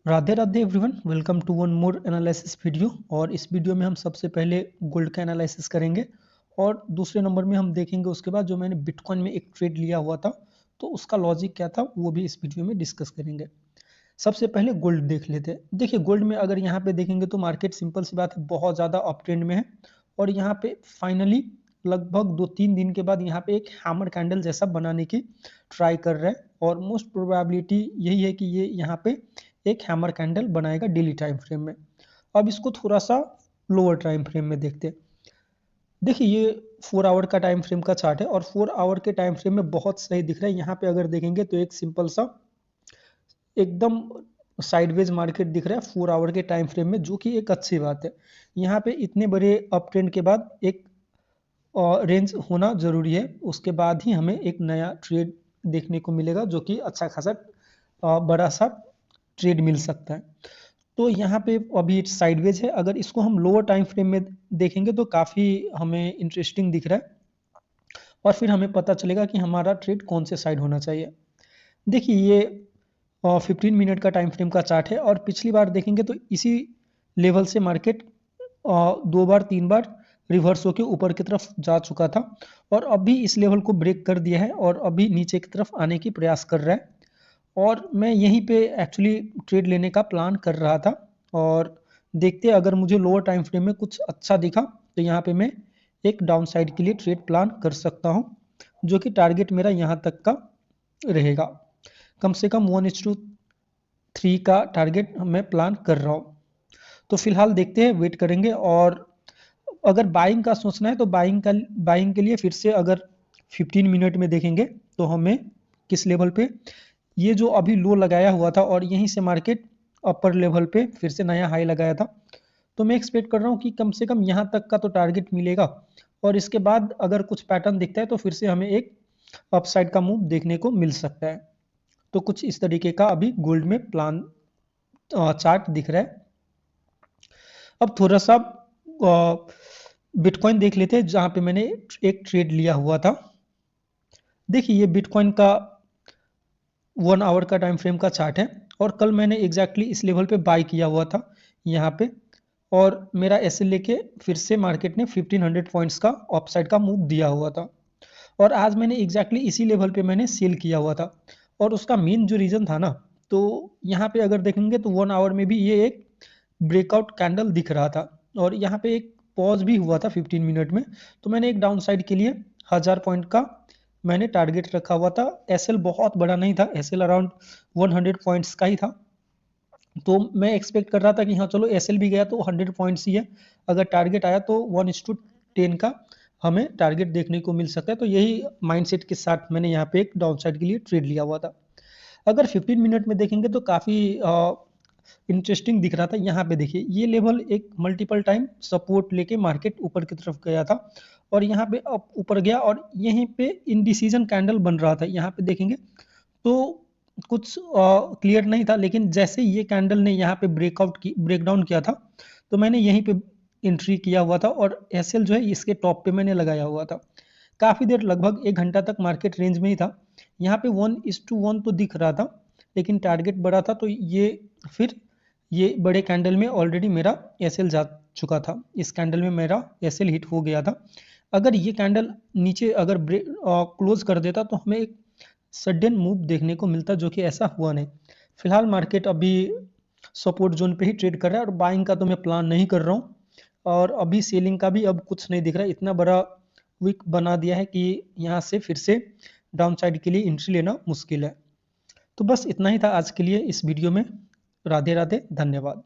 Radhe Radhe everyone, welcome to one more analysis video. और इस video में हम सबसे पहले गोल्ड का एनालिसिस करेंगे और दूसरे नंबर में हम देखेंगे उसके बाद जो मैंने बिटकॉइन में एक ट्रेड लिया हुआ था तो उसका लॉजिक क्या था वो भी इस वीडियो में डिस्कस करेंगे। सबसे पहले गोल्ड देख लेते हैं। देखिए गोल्ड में अगर यहाँ पे देखेंगे तो मार्केट सिंपल सी बात है बहुत ज़्यादा अप ट्रेंड में है और यहाँ पे फाइनली लगभग 2-3 दिन के बाद यहाँ पे एक हैमर कैंडल जैसा बनाने की ट्राई कर रहा है और मोस्ट प्रोबेबिलिटी यही है कि ये यहाँ पे एक हैमर कैंडल बनाएगा डेली टाइम फ्रेम में। अब इसको थोड़ा सा लोअर टाइम फ्रेम में देखते हैं। देखिए ये 4 आवर का टाइम फ्रेम का चार्ट है और 4 आवर के टाइम फ्रेम में बहुत सही दिख रहा है। यहाँ पे अगर देखेंगे तो एक सिंपल सा एकदम साइडवेज मार्केट दिख रहा है 4 आवर के टाइम फ्रेम में, जो कि एक अच्छी बात है। यहाँ पे इतने बड़े अप ट्रेंड के बाद एक रेंज होना ज़रूरी है, उसके बाद ही हमें एक नया ट्रेड देखने को मिलेगा जो कि अच्छा खासा बड़ा सा ट्रेड मिल सकता है। तो यहाँ पे अभी साइडवेज है। अगर इसको हम लोअर टाइम फ्रेम में देखेंगे तो काफ़ी हमें इंटरेस्टिंग दिख रहा है और फिर हमें पता चलेगा कि हमारा ट्रेड कौन से साइड होना चाहिए। देखिए ये 15 मिनट का टाइम फ्रेम का चार्ट है और पिछली बार देखेंगे तो इसी लेवल से मार्केट 2 बार 3 बार रिवर्स होकर ऊपर की तरफ जा चुका था और अभी इस लेवल को ब्रेक कर दिया है और अभी नीचे की तरफ आने की प्रयास कर रहा है। और मैं यहीं पे एक्चुअली ट्रेड लेने का प्लान कर रहा था और देखते अगर मुझे लोअर टाइम फ्रेम में कुछ अच्छा दिखा तो यहाँ पे मैं एक डाउन साइड के लिए ट्रेड प्लान कर सकता हूँ, जो कि टारगेट मेरा यहाँ तक का रहेगा। कम से कम 1:3 का टारगेट मैं प्लान कर रहा हूँ। तो फिलहाल देखते हैं, वेट करेंगे। और अगर बाइंग का सोचना है तो बाइंग के लिए फिर से अगर 15 मिनट में देखेंगे तो हमें किस लेवल पे ये जो अभी लो लगाया हुआ था और यहीं से मार्केट अपर लेवल पे फिर से नया हाई लगाया था, तो मैं एक्सपेक्ट कर रहा हूँ कि कम से कम यहाँ तक का तो टारगेट मिलेगा और इसके बाद अगर कुछ पैटर्न दिखता है तो फिर से हमें एक अपसाइड का मूव देखने को मिल सकता है। तो कुछ इस तरीके का अभी गोल्ड में प्लान चार्ट दिख रहा है। अब थोड़ा सा बिटकॉइन देख लेते हैं जहाँ पे मैंने एक ट्रेड लिया हुआ था। देखिए ये बिटकॉइन का 1 आवर का टाइम फ्रेम का चार्ट है और कल मैंने एग्जैक्टली इस लेवल पे बाय किया हुआ था यहाँ पे और मेरा ऐसे लेके फिर से मार्केट ने 1500 पॉइंट्स का अपसाइड का मूव दिया हुआ था और आज मैंने एग्जैक्टली इसी लेवल पे मैंने सेल किया हुआ था। और उसका मेन जो रीज़न था ना, तो यहाँ पे अगर देखेंगे तो 1 आवर में भी ये एक ब्रेकआउट कैंडल दिख रहा था और यहाँ पे एक पॉज भी हुआ था 15 मिनट में। तो मैंने एक डाउन साइड के लिए 1000 पॉइंट का मैंने टारगेट रखा हुआ था। एसएल बहुत बड़ा नहीं था, एसएल अराउंड 100 पॉइंट्स का ही था। तो मैं एक्सपेक्ट कर रहा था कि हाँ चलो एसएल भी गया तो 100 पॉइंट्स ही है, अगर टारगेट आया तो 1:10 का हमें टारगेट देखने को मिल सकता है। तो यही माइंडसेट के साथ मैंने यहाँ पे एक डाउन साइड के लिए ट्रेड लिया हुआ था। अगर 15 मिनट में देखेंगे तो काफ़ी इंटरेस्टिंग दिख रहा था। यहाँ पे देखिए ये लेवल एक मल्टीपल टाइम सपोर्ट लेके मार्केट ऊपर की तरफ गया था और यहाँ पे अब ऊपर गया और यहीं पे इनडिसीजन कैंडल बन रहा था। यहाँ पे देखेंगे तो कुछ क्लियर नहीं था, लेकिन जैसे ये कैंडल ने यहाँ पे ब्रेकडाउन किया था तो मैंने यहीं पे एंट्री किया हुआ था और एसएल जो है इसके टॉप पे मैंने लगाया हुआ था। काफ़ी देर लगभग 1 घंटा तक मार्केट रेंज में ही था। यहाँ पे 1:1 तो दिख रहा था लेकिन टारगेट बड़ा था, तो ये फिर ये बड़े कैंडल में ऑलरेडी मेरा एसएल जा चुका था। इस कैंडल में मेरा एसएल हिट हो गया था। अगर ये कैंडल नीचे अगर क्लोज कर देता तो हमें एक सडन मूव देखने को मिलता, जो कि ऐसा हुआ नहीं। फिलहाल मार्केट अभी सपोर्ट जोन पे ही ट्रेड कर रहा है और बाइंग का तो मैं प्लान नहीं कर रहा हूँ और अभी सेलिंग का भी अब कुछ नहीं दिख रहा है। इतना बड़ा वीक बना दिया है कि यहाँ से फिर से डाउन साइड के लिए एंट्री लेना मुश्किल है। तो बस इतना ही था आज के लिए इस वीडियो में। राधे राधे, धन्यवाद।